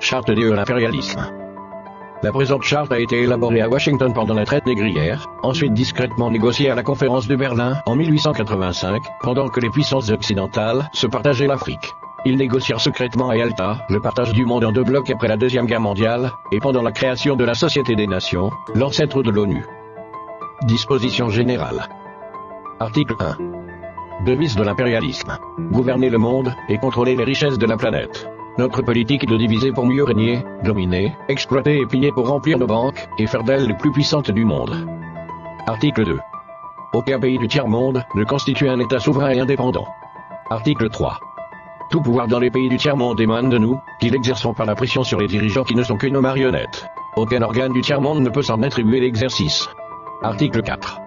Charte de l'impérialisme. La présente charte a été élaborée à Washington pendant la traite négrière, ensuite discrètement négociée à la conférence de Berlin en 1885, pendant que les puissances occidentales se partageaient l'Afrique. Ils négocièrent secrètement à Yalta le partage du monde en deux blocs après la Deuxième Guerre mondiale, et pendant la création de la Société des Nations, l'ancêtre de l'ONU. Disposition générale. Article 1. Devise de l'impérialisme. Gouverner le monde et contrôler les richesses de la planète. Notre politique est de diviser pour mieux régner, dominer, exploiter et piller pour remplir nos banques et faire d'elles les plus puissantes du monde. Article 2. Aucun pays du tiers-monde ne constitue un État souverain et indépendant. Article 3. Tout pouvoir dans les pays du tiers-monde émane de nous, qui l'exerçons par la pression sur les dirigeants qui ne sont que nos marionnettes. Aucun organe du tiers-monde ne peut s'en attribuer l'exercice. Article 4.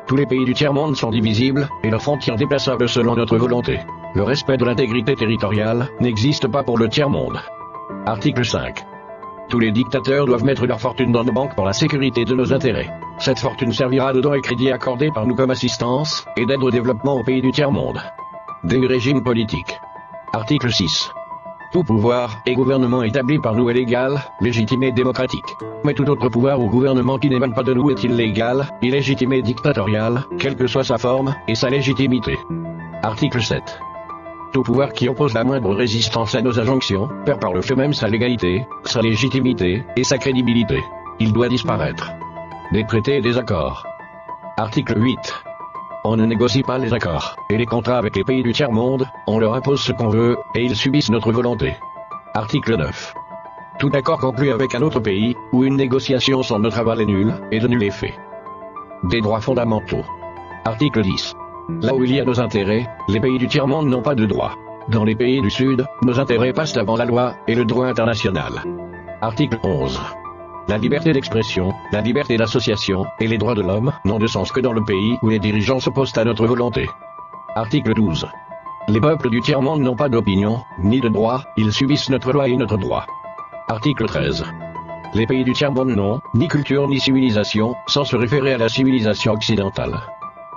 Tous les pays du tiers-monde sont divisibles, et leurs frontières déplaçables selon notre volonté. Le respect de l'intégrité territoriale n'existe pas pour le tiers-monde. Article 5. Tous les dictateurs doivent mettre leur fortune dans nos banques pour la sécurité de nos intérêts. Cette fortune servira de dons et crédits accordés par nous comme assistance, et d'aide au développement aux pays du tiers-monde. Des régimes politiques. Article 6. Tout pouvoir et gouvernement établi par nous est légal, légitime et démocratique. Mais tout autre pouvoir ou gouvernement qui n'émane pas de nous est illégal, illégitime et dictatorial, quelle que soit sa forme et sa légitimité. Article 7. Tout pouvoir qui oppose la moindre résistance à nos injonctions, perd par le fait même sa légalité, sa légitimité et sa crédibilité. Il doit disparaître. Des traités et des accords. Article 8. On ne négocie pas les accords et les contrats avec les pays du tiers-monde, on leur impose ce qu'on veut, et ils subissent notre volonté. Article 9. Tout accord conclu avec un autre pays, ou une négociation sans notre aval est nul, et de nul effet. Des droits fondamentaux. Article 10. Là où il y a nos intérêts, les pays du tiers-monde n'ont pas de droits. Dans les pays du Sud, nos intérêts passent avant la loi et le droit international. Article 11. La liberté d'expression, la liberté d'association, et les droits de l'homme, n'ont de sens que dans le pays où les dirigeants s'opposent à notre volonté. Article 12. Les peuples du tiers-monde n'ont pas d'opinion, ni de droit, ils subissent notre loi et notre droit. Article 13. Les pays du tiers-monde n'ont, ni culture ni civilisation, sans se référer à la civilisation occidentale.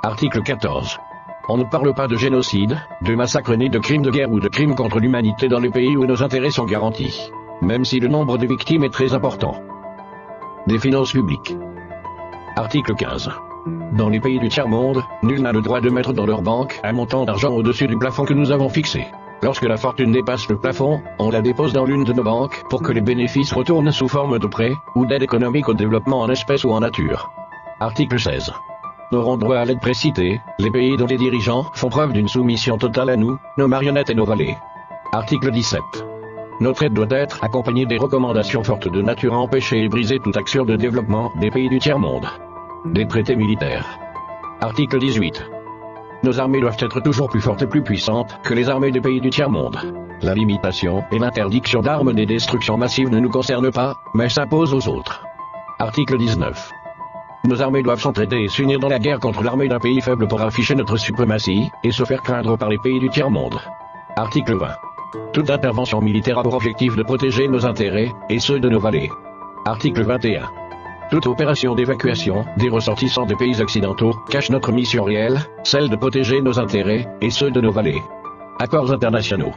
Article 14. On ne parle pas de génocide, de massacre ni de crimes de guerre ou de crimes contre l'humanité dans les pays où nos intérêts sont garantis. Même si le nombre de victimes est très important. Des finances publiques. Article 15. Dans les pays du tiers-monde, nul n'a le droit de mettre dans leur banque un montant d'argent au-dessus du plafond que nous avons fixé. Lorsque la fortune dépasse le plafond, on la dépose dans l'une de nos banques pour que les bénéfices retournent sous forme de prêts ou d'aide économique au développement en espèces ou en nature. Article 16. N'auront droit à l'aide précitée les pays dont les dirigeants font preuve d'une soumission totale à nous, nos marionnettes et nos valets. Article 17. Notre aide doit être accompagnée des recommandations fortes de nature à empêcher et briser toute action de développement des pays du tiers-monde. Des traités militaires. Article 18. Nos armées doivent être toujours plus fortes et plus puissantes que les armées des pays du tiers-monde. La limitation et l'interdiction d'armes des destructions massives ne nous concernent pas, mais s'imposent aux autres. Article 19. Nos armées doivent s'entraider et s'unir dans la guerre contre l'armée d'un pays faible pour afficher notre suprématie et se faire craindre par les pays du tiers-monde. Article 20. Toute intervention militaire a pour objectif de protéger nos intérêts, et ceux de nos valets. Article 21. Toute opération d'évacuation des ressortissants des pays occidentaux cache notre mission réelle, celle de protéger nos intérêts, et ceux de nos valets. Accords internationaux.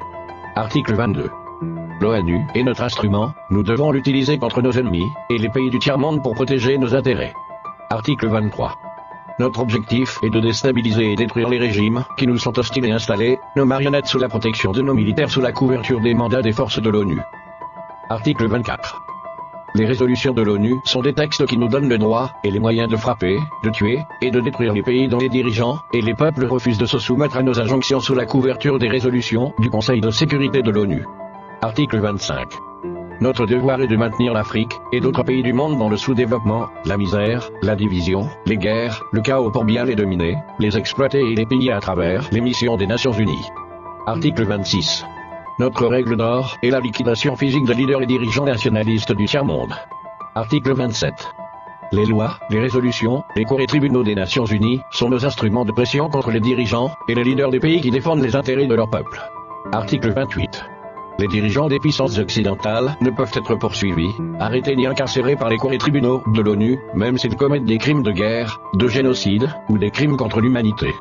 Article 22. L'ONU est notre instrument, nous devons l'utiliser contre nos ennemis, et les pays du tiers-monde pour protéger nos intérêts. Article 23. Notre objectif est de déstabiliser et détruire les régimes qui nous sont hostiles et installer nos marionnettes sous la protection de nos militaires sous la couverture des mandats des forces de l'ONU. Article 24. Les résolutions de l'ONU sont des textes qui nous donnent le droit et les moyens de frapper, de tuer et de détruire les pays dont les dirigeants et les peuples refusent de se soumettre à nos injonctions sous la couverture des résolutions du Conseil de sécurité de l'ONU. Article 25. Notre devoir est de maintenir l'Afrique et d'autres pays du monde dans le sous-développement, la misère, la division, les guerres, le chaos pour bien les dominer, les exploiter et les piller à travers les missions des Nations Unies. Article 26. Notre règle d'or est la liquidation physique de leaders et dirigeants nationalistes du tiers-monde. Article 27. Les lois, les résolutions, les cours et tribunaux des Nations Unies sont nos instruments de pression contre les dirigeants et les leaders des pays qui défendent les intérêts de leur peuple. Article 28. Les dirigeants des puissances occidentales ne peuvent être poursuivis, arrêtés ni incarcérés par les cours et tribunaux de l'ONU, même s'ils commettent des crimes de guerre, de génocide, ou des crimes contre l'humanité.